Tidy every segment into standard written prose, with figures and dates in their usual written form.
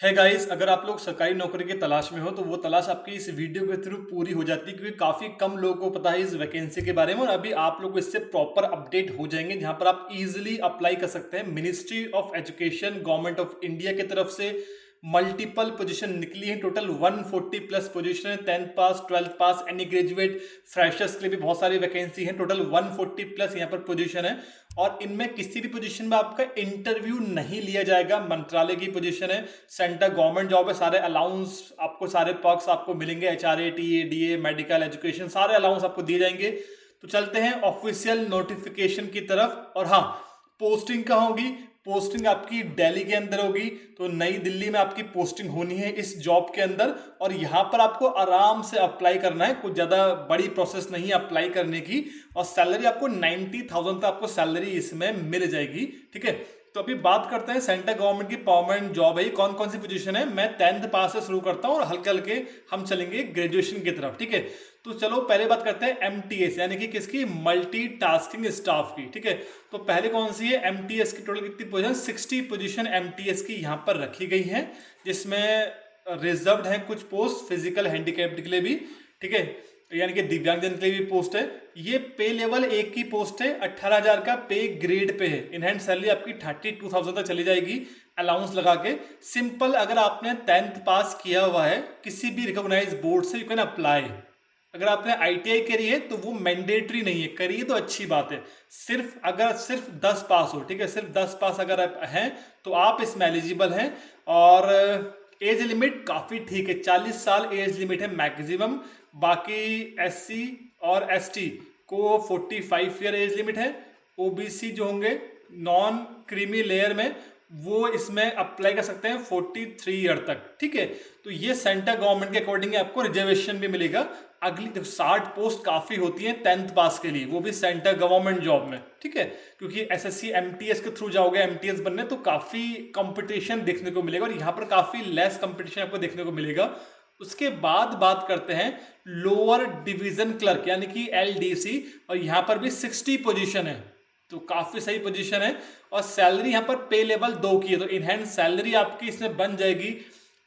है गाइस, अगर आप लोग सरकारी नौकरी की तलाश में हो तो वो तलाश आपकी इस वीडियो के थ्रू पूरी हो जाती है, क्योंकि काफ़ी कम लोगों को पता है इस वैकेंसी के बारे में। और अभी आप लोग इससे प्रॉपर अपडेट हो जाएंगे, जहां पर आप इजीली अप्लाई कर सकते हैं। Ministry of education government of India की तरफ से मल्टीपल पोजीशन निकली है। टोटल 140 प्लस पोजीशन है। 10th पास, 12th पास, एनी ग्रेजुएट, फ्रेशर्स के लिए भी बहुत सारी वैकेंसी है। टोटल 140 प्लस यहाँ पर पोजीशन है। और इनमें किसी भी पोजीशन में आपका इंटरव्यू नहीं लिया जाएगा। मंत्रालय की पोजीशन है, सेंटर गवर्नमेंट जॉब है। सारे अलाउंस आपको, सारे पर्क्स आपको मिलेंगे। HRA, TA, DA, medical, education, सारे अलाउंस आपको दिए जाएंगे। तो चलते हैं ऑफिशियल नोटिफिकेशन की तरफ। और हाँ, पोस्टिंग कहाँ होगी? पोस्टिंग आपकी दिल्ली के अंदर होगी। तो नई दिल्ली में आपकी पोस्टिंग होनी है इस जॉब के अंदर। और यहाँ पर आपको आराम से अप्लाई करना है, कुछ ज़्यादा बड़ी प्रोसेस नहीं है अप्लाई करने की। और सैलरी आपको 90,000 तक आपको सैलरी इसमें मिल जाएगी। ठीक है, तो अभी बात करते हैं सेंट्रल गवर्नमेंट की परमानेंट जॉब है। कौन कौन सी पोजीशन है? मैं 10th पास से शुरू करता हूँ और हल्के हल्के हम चलेंगे ग्रेजुएशन की तरफ। ठीक है, तो चलो पहले बात करते हैं एमटीएस, यानी कि किसकी? मल्टीटास्किंग स्टाफ की। ठीक है, तो पहले कौन सी है? एमटीएस की टोटल कितनी पोजीशन? 60 पोजीशन एमटीएस की यहाँ पर रखी गई है, जिसमें रिजर्व्ड है कुछ पोस्ट फिजिकल हैंडीकैप्ड के लिए भी। ठीक है, यानी कि दिव्यांगजन के लिए भी पोस्ट है। ये पे लेवल 1 की पोस्ट है। 18,000 का पे ग्रेड पे है। इन हैंड सैलरी आपकी 32,000 तक चली जाएगी अलाउंस लगा के। सिंपल, अगर आपने 10th पास किया हुआ है किसी भी रिकॉग्नाइज बोर्ड से, यू कैन अप्लाई। अगर आपने आईटीआई करी है तो वो मैंडेटरी नहीं है, करिए तो अच्छी बात है। सिर्फ 10 पास हो, ठीक है, सिर्फ 10 पास अगर आप हैं तो आप इसमें एलिजिबल हैं। और एज लिमिट काफ़ी ठीक है, 40 साल एज लिमिट है मैक्सिमम। बाकी एससी और एसटी को 45 ईयर एज लिमिट है। ओबीसी जो होंगे नॉन क्रीमी लेयर में, वो इसमें अप्लाई कर सकते हैं 43 ईयर तक। ठीक है, तो ये सेंट्रल गवर्नमेंट के अकॉर्डिंग आपको रिजर्वेशन भी मिलेगा। अगली देखो, 60 पोस्ट काफ़ी होती हैं 10th पास के लिए, वो भी सेंट्रल गवर्नमेंट जॉब में। ठीक है, क्योंकि एसएससी एमटीएस के थ्रू जाओगे एमटीएस बनने, तो काफ़ी कंपटीशन देखने को मिलेगा। और यहाँ पर काफ़ी लेस कंपटीशन आपको देखने को मिलेगा। उसके बाद बात करते हैं लोअर डिवीजन क्लर्क, यानी कि एलडीसी। और यहाँ पर भी 60 पोजीशन है, तो काफ़ी सही पोजीशन है। और सैलरी यहाँ पर पे लेवल 2 की है, तो इन हैंड सैलरी आपकी इसमें बन जाएगी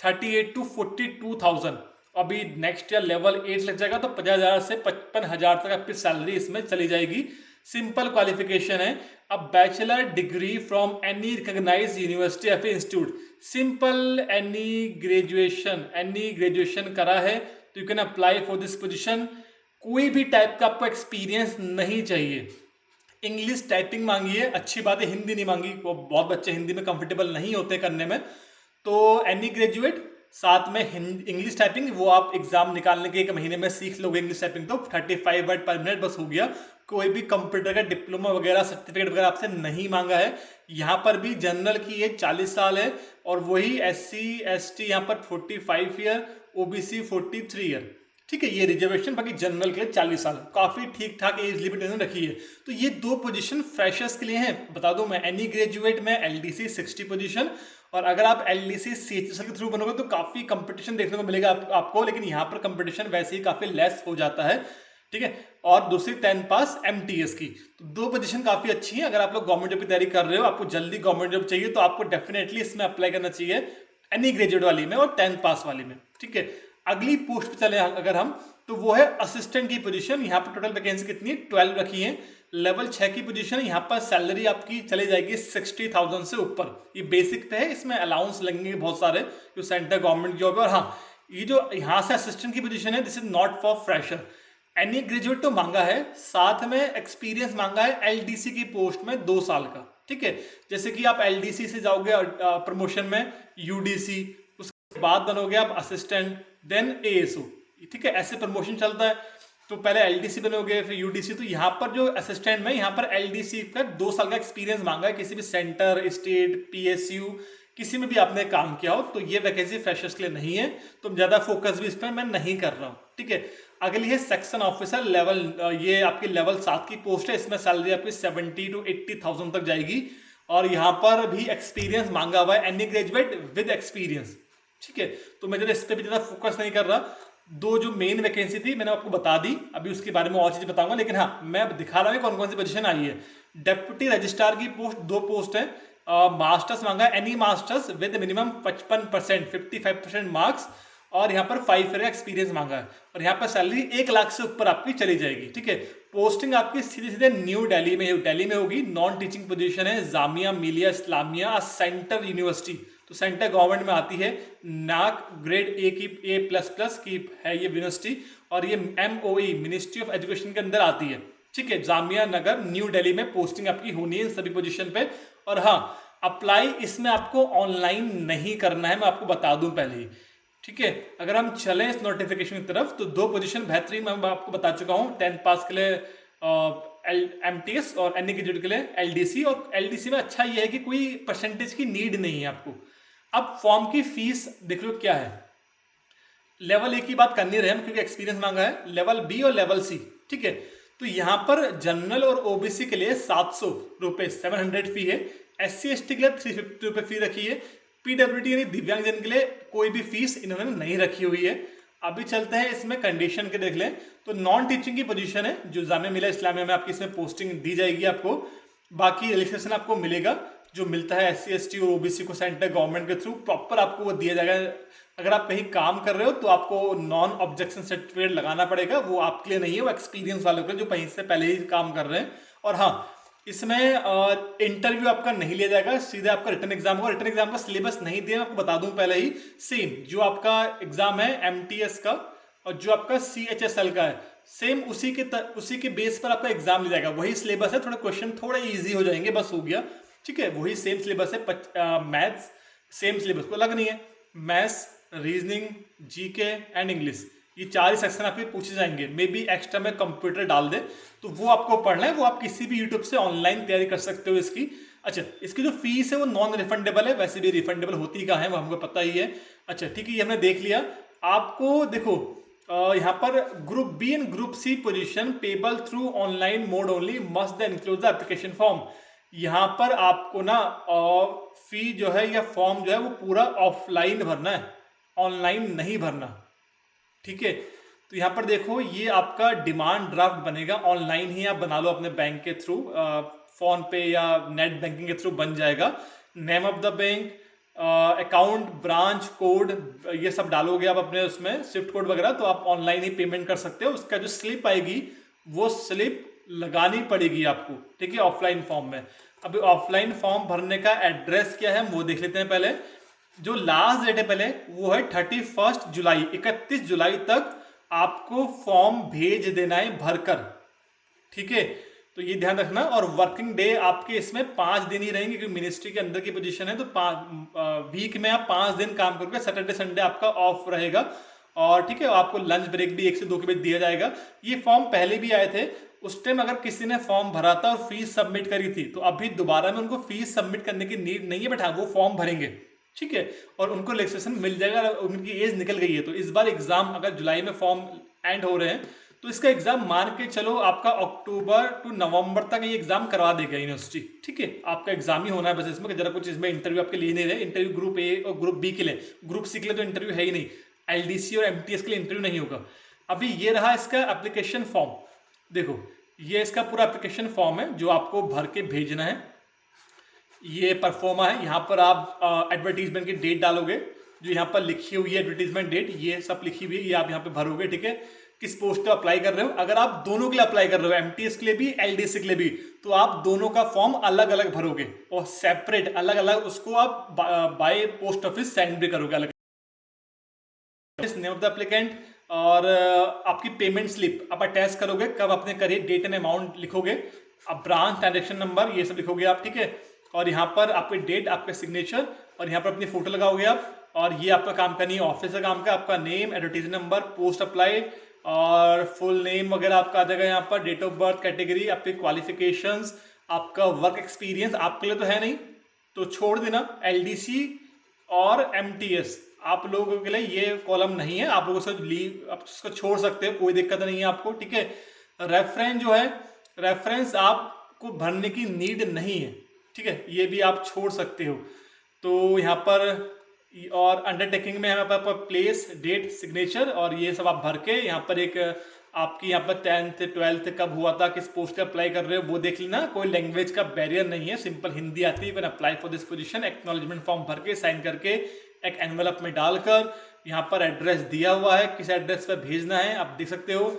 38 to 42,000। अभी नेक्स्ट ईयर लेवल 8 लग जाएगा तो 50,000 से 55,000 तक आपकी सैलरी इसमें चली जाएगी। सिंपल क्वालिफिकेशन है, a bachelor degree from any recognise university या फिर इंस्टीट्यूट। सिंपल, एनी ग्रेजुएशन करा है तो you can apply for this position. कोई भी टाइप का आपको एक्सपीरियंस नहीं चाहिए। इंग्लिश टाइपिंग मांगी है, अच्छी बात है, हिंदी नहीं मांगी। वो बहुत बच्चे हिंदी में कंफर्टेबल नहीं होते करने में। तो एनी ग्रेजुएट, साथ में इंग्लिश टाइपिंग, वो आप एग्जाम निकालने के 1 महीने में सीख लोगे इंग्लिश टाइपिंग, तो 35 वर्ड पर मिनट बस हो गया। कोई भी कंप्यूटर का डिप्लोमा वगैरह सर्टिफिकेट वगैरह आपसे नहीं मांगा है। यहाँ पर भी जनरल की एज 40 साल है, और वही एससी एसटी यहाँ पर 45 ईयर, ओबीसी 43 ईयर। ठीक है, ये रिजर्वेशन। बाकी जनरल के लिए 40 साल, काफ़ी ठीक ठाक एज लिमिट इन्होंने रखी है। तो ये 2 पोजीशन फ्रेशर्स के लिए हैं। बता दूं मैं, एनी ग्रेजुएट में एलडीसी 60 पोजीशन, और अगर आप एलडीसी सीएचएसएल के थ्रू बनोगे तो काफ़ी कंपटीशन देखने को मिलेगा आपको। लेकिन यहाँ पर कंपटीशन वैसे ही काफ़ी लेस हो जाता है। ठीक है, और दूसरी 10 पास एमटीएस की, तो 2 पोजीशन काफ़ी अच्छी हैं। अगर आप लोग गवर्नमेंट जॉब की तैयारी कर रहे हो, आपको जल्दी गवर्नमेंट जॉब चाहिए, तो आपको डेफिनेटली इसमें अप्लाई करना चाहिए, एनी ग्रेजुएट वाली में और 10th पास वाली में। ठीक है, अगली पोस्ट पे चले अगर हम, तो वो है असिस्टेंट की पोजीशन। यहाँ पर टोटल वैकेंसी कितनी है? 12 रखी है। लेवल 6 की पोजीशन है। यहाँ पर सैलरी आपकी चली जाएगी 60,000 से ऊपर। ये बेसिक पे है, इसमें अलाउंस लगेंगे बहुत सारे, जो सेंट्रल गवर्नमेंट जॉब है। और हाँ, ये जो यहाँ से असिस्टेंट की पोजीशन है, this is not for fresher. Any graduate तो मांगा है, साथ में एक्सपीरियंस मांगा है एलडीसी की पोस्ट में 2 साल का। ठीक है, जैसे कि आप एलडीसी से जाओगे प्रमोशन में यूडीसी, उसके बाद बनोगे आप असिस्टेंट, देन एएसओ। ठीक है, ऐसे प्रमोशन चलता है। तो पहले एलडीसी बनोगे, फिर यूडीसी। तो यहाँ पर जो असिस्टेंट में, यहाँ पर एलडीसी का 2 साल का एक्सपीरियंस मांगा है, किसी भी सेंटर, स्टेट, पीएसयू, किसी में भी आपने काम किया हो। तो ये वैकेंसी फ्रेशर्स के लिए नहीं है, तो ज़्यादा फोकस भी इस पर मैं नहीं कर रहा हूँ। ठीक है, अगली है सेक्शन ऑफिसर लेवल। ये आपकी लेवल 7 की पोस्ट है। इसमें सैलरी आपकी 70 to 80,000 तक जाएगी। और यहाँ पर भी एक्सपीरियंस मांगा हुआ है, एनी ग्रेजुएट विद एक्सपीरियंस। ठीक है, तो मैं ज़्यादा इस पर भी ज़्यादा फोकस नहीं कर रहा। 2 जो मेन वैकेंसी थी मैंने आपको बता दी, अभी उसके बारे में और चीज़ बताऊंगा। लेकिन हाँ, मैं दिखा रहा हूँ कौन कौन सी पोजीशन आई है। डेप्यूटी रजिस्ट्रार की पोस्ट 2 पोस्ट है। मास्टर्स मांगा है, any masters with minimum 55%, 55% marks, और यहाँ पर 5 ईयर का एक्सपीरियंस मांगा है, और यहाँ पर सैलरी 1 लाख से ऊपर आपकी चली जाएगी। ठीक है, पोस्टिंग आपकी सीधे सीधे न्यू दिल्ली में होगी। नॉन टीचिंग पोजीशन है, जामिया मिलिया इस्लामिया सेंटर यूनिवर्सिटी, तो सेंटर गवर्नमेंट में आती है। नाक ग्रेड ए की A++ की है ये यूनिवर्सिटी, और ये MOE मिनिस्ट्री ऑफ एजुकेशन के अंदर आती है। ठीक है, जामिया नगर न्यू दिल्ली में पोस्टिंग आपकी होनी है सभी पोजीशन पे। और हाँ, अप्लाई इसमें आपको ऑनलाइन नहीं करना है, मैं आपको बता दूं पहले ही। ठीक है, अगर हम चलें इस नोटिफिकेशन की तरफ तो 2 पोजीशन बेहतरीन मैं आपको बता चुका हूँ। 10th पास के लिए MTS और NE ग्रेजुएट के लिए LDC, और LDC में अच्छा ये है कि कोई परसेंटेज की नीड नहीं है आपको। अब फॉर्म की फीस देख लो क्या है। लेवल A की बात करनी रहे हम, क्योंकि एक्सपीरियंस मांगा है। लेवल B और लेवल C, ठीक है, तो यहाँ पर जनरल और OBC के लिए 700 रुपये 700 फी है। SC/ST के लिए 350 रुपये फी रखी है। PWD यानी दिव्यांगजन के लिए कोई भी फीस इन्होंने नहीं रखी हुई है। अभी चलते हैं इसमें कंडीशन के देख लें, तो नॉन टीचिंग की पोजीशन है जो जामिया मिलिया इस्लामिया में आपकी इसमें पोस्टिंग दी जाएगी आपको। बाकी रिलैक्सेशन आपको मिलेगा जो मिलता है SC/ST और OBC को सेंटर गवर्नमेंट के थ्रू, प्रॉपर आपको वो दिया जाएगा। अगर आप कहीं काम कर रहे हो तो आपको नॉन ऑब्जेक्शन सर्टिफिकेट लगाना पड़ेगा, वो आपके लिए नहीं है, वो एक्सपीरियंस वालों के लिए जो कहीं से पहले ही काम कर रहे हैं। और हाँ, इसमें इंटरव्यू आपका नहीं लिया जाएगा, सीधे आपका रिटर्न एग्जाम होगा। रिटर्न एग्जाम का सिलेबस नहीं दिया, मैं आपको बता दूं पहले ही। सेम जो आपका एग्जाम है MTS का और जो आपका CHSL का है, सेम उसी के बेस पर आपका एग्जाम लिया जाएगा। वही सिलेबस है, थोड़े क्वेश्चन थोड़े ईजी हो जाएंगे, बस हो गया। ठीक है, वही सेम सिलेबस है। मैथ्स सेम सिलेबस, को अलग नहीं है। Maths, reasoning, GK and English, ये 4 ही सेक्शन आपके पूछे जाएंगे। मे बी एक्स्ट्रा में कंप्यूटर डाल दे तो वो आपको पढ़ना है, वो आप किसी भी यूट्यूब से ऑनलाइन तैयारी कर सकते हो इसकी। अच्छा, इसकी जो फीस है वो नॉन रिफंडेबल है, वैसे भी रिफंडेबल होती कहाँ है वो हमको पता ही है। अच्छा ठीक है, ये हमने देख लिया। आपको देखो यहाँ पर group B and group C position payable through online mode only, must the include the application form. यहाँ पर आपको ना फी जो है या फॉर्म जो है वो पूरा ऑफलाइन भरना है, ऑनलाइन नहीं भरना। ठीक है, तो यहाँ पर देखो ये आपका डिमांड ड्राफ्ट बनेगा, ऑनलाइन ही आप बना लो अपने बैंक के थ्रू, फोन पे या नेट बैंकिंग के थ्रू बन जाएगा। Name of the bank, account, branch code, ये सब डालोगे आप अपने उसमें स्विफ्ट कोड वगैरह, तो आप ऑनलाइन ही पेमेंट कर सकते हो। उसका जो स्लिप आएगी वो स्लिप लगानी पड़ेगी आपको। ठीक है, ऑफलाइन फॉर्म में। अभी ऑफलाइन फॉर्म भरने का एड्रेस क्या है वो देख लेते हैं पहले। जो लास्ट डेट है पहले वो है 31 जुलाई, 31 जुलाई तक आपको फॉर्म भेज देना है भरकर। ठीक है, तो ये ध्यान रखना। और वर्किंग डे आपके इसमें 5 दिन ही रहेंगे, क्योंकि मिनिस्ट्री के अंदर की पोजीशन है, तो वीक में आप 5 दिन काम करोगे। सैटरडे संडे आपका ऑफ रहेगा। और ठीक है, आपको लंच ब्रेक भी 1 से 2 के बीच दिया जाएगा। ये फॉर्म पहले भी आए थे, उस टाइम अगर किसी ने फॉर्म भरा था और फीस सबमिट करी थी, तो अभी दोबारा में उनको फीस सबमिट करने की नीड नहीं है, बट हाँ वो फॉर्म भरेंगे। ठीक है, और उनको रिलैक्सेशन मिल जाएगा, उनकी एज निकल गई है। तो इस बार एग्जाम अगर जुलाई में फॉर्म एंड हो रहे हैं, तो इसका एग्जाम मान के चलो आपका अक्टूबर टू नवंबर तक ये एग्जाम करवा देगा यूनिवर्सिटी। ठीक है, आपका एग्जाम ही होना है बस इसमें, जरा कुछ इसमें इंटरव्यू आपके लिए नहीं रहे। इंटरव्यू ग्रुप A और ग्रुप B के लिए, ग्रुप C के लिए तो इंटरव्यू है ही नहीं। LDC और MTS के लिए इंटरव्यू नहीं होगा। अभी ये रहा इसका एप्लीकेशन फॉर्म। देखो ये इसका पूरा एप्लीकेशन फॉर्म है जो आपको भर के भेजना है। ये परफॉर्मा है, यहाँ पर आप एडवर्टीजमेंट की डेट डालोगे, जो यहाँ पर लिखी हुई है एडवर्टीजमेंट डेट, ये सब लिखी हुई है, ये आप यहाँ पे भरोगे। ठीक है, किस पोस्ट पे अप्लाई कर रहे हो। अगर आप दोनों के लिए अप्लाई कर रहे हो, MTS के लिए भी LDC के लिए भी, तो आप दोनों का फॉर्म अलग अलग भरोगे और सेपरेट अलग अलग उसको आप बाय पोस्ट ऑफिस सेंड भी करोगे अलग। नेम ऑफ द एप्लीकेंट और आपकी पेमेंट स्लिप आप अटैच करोगे, कब आपने करी, डेट एंड अमाउंट लिखोगे, अब ब्रांच ट्रांजेक्शन नंबर ये सब लिखोगे आप। ठीक है, और यहाँ पर आपकी डेट, आपका सिग्नेचर, और यहाँ पर अपनी फोटो लगाओगे आप। और ये आपका काम का नहीं है, ऑफिस का काम का, आपका name, advertise number, post apply और फुल नेम वगैरह आपका आ जाएगा यहाँ पर। डेट ऑफ बर्थ, कैटेगरी, आपके क्वालिफिकेशंस, आपका वर्क एक्सपीरियंस आपके लिए तो है नहीं तो छोड़ देना। LDC और MTS आप लोगों के लिए ये कॉलम नहीं है, आप लोगों से लीव आप इसको छोड़ सकते हो, कोई दिक्कत नहीं है आपको। ठीक है, रेफरेंस जो है, रेफरेंस आपको भरने की नीड नहीं है। ठीक है, ये भी आप छोड़ सकते हो। तो यहाँ पर और अंडरटेकिंग में यहाँ पर प्लेस, डेट, सिग्नेचर और ये सब आप भर के यहाँ पर एक आपकी यहाँ पर 10th 12th कब हुआ था, किस पोस्ट पे अप्लाई कर रहे हो वो देख लेना। कोई लैंग्वेज का बैरियर नहीं है, सिंपल हिंदी आती है। You can apply for this position. Acknowledgement form भर के साइन करके एक एनवेलप में डालकर यहाँ पर एड्रेस दिया हुआ है, किस एड्रेस पर भेजना है आप देख सकते हो।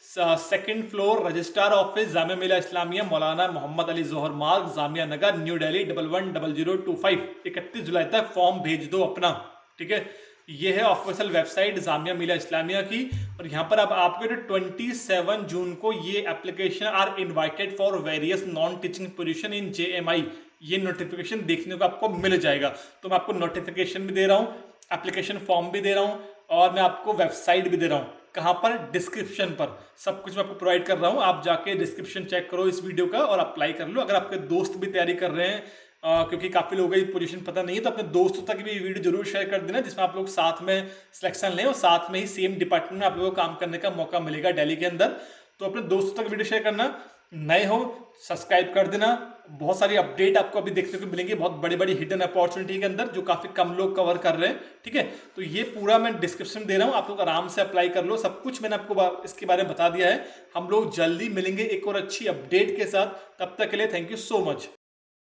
2nd floor registrar office Jamia Millia Islamia मौलाना मोहम्मद अली जोहर मार्ग जामिया नगर न्यू दिल्ली 110025। 31 जुलाई तक फॉर्म भेज दो अपना, ठीक है। ये है ऑफिशियल वेबसाइट जामिया मिलिया इस्लामिया की। और यहाँ पर अब आपको 27 जून को ये application are invited for various non teaching position in JMI, ये नोटिफिकेशन देखने को आपको मिल जाएगा। तो मैं आपको नोटिफिकेशन भी दे रहा हूँ, एप्लीकेशन फॉर्म भी दे रहा हूँ, और मैं आपको वेबसाइट भी दे रहा हूँ। कहाँ पर? डिस्क्रिप्शन पर सब कुछ मैं आपको प्रोवाइड कर रहा हूँ। आप जाके डिस्क्रिप्शन चेक करो इस वीडियो का और अप्लाई कर लो। अगर आपके दोस्त भी तैयारी कर रहे हैं, क्योंकि काफ़ी लोगों को ये पोजीशन पता नहीं है, तो अपने दोस्तों तक भी ये वीडियो जरूर शेयर कर देना, जिसमें आप लोग साथ में सिलेक्शन लें और साथ में ही सेम डिपार्टमेंट में आप लोगों को काम करने का मौका मिलेगा दिल्ली के अंदर। तो अपने दोस्तों तक वीडियो शेयर करना। नए हो सब्सक्राइब कर देना। बहुत सारी अपडेट आपको अभी देखने को मिलेंगी, बहुत बड़ी बड़ी हिडन अपॉर्चुनिटी के अंदर, जो काफ़ी कम लोग कवर कर रहे हैं, ठीक है। तो ये पूरा मैं डिस्क्रिप्शन दे रहा हूँ, आप लोग आराम से अप्लाई कर लो। सब कुछ मैंने आपको इसके बारे में बता दिया है। हम लोग जल्दी मिलेंगे एक और अच्छी अपडेट के साथ। तब तक के लिए थैंक यू सो मच।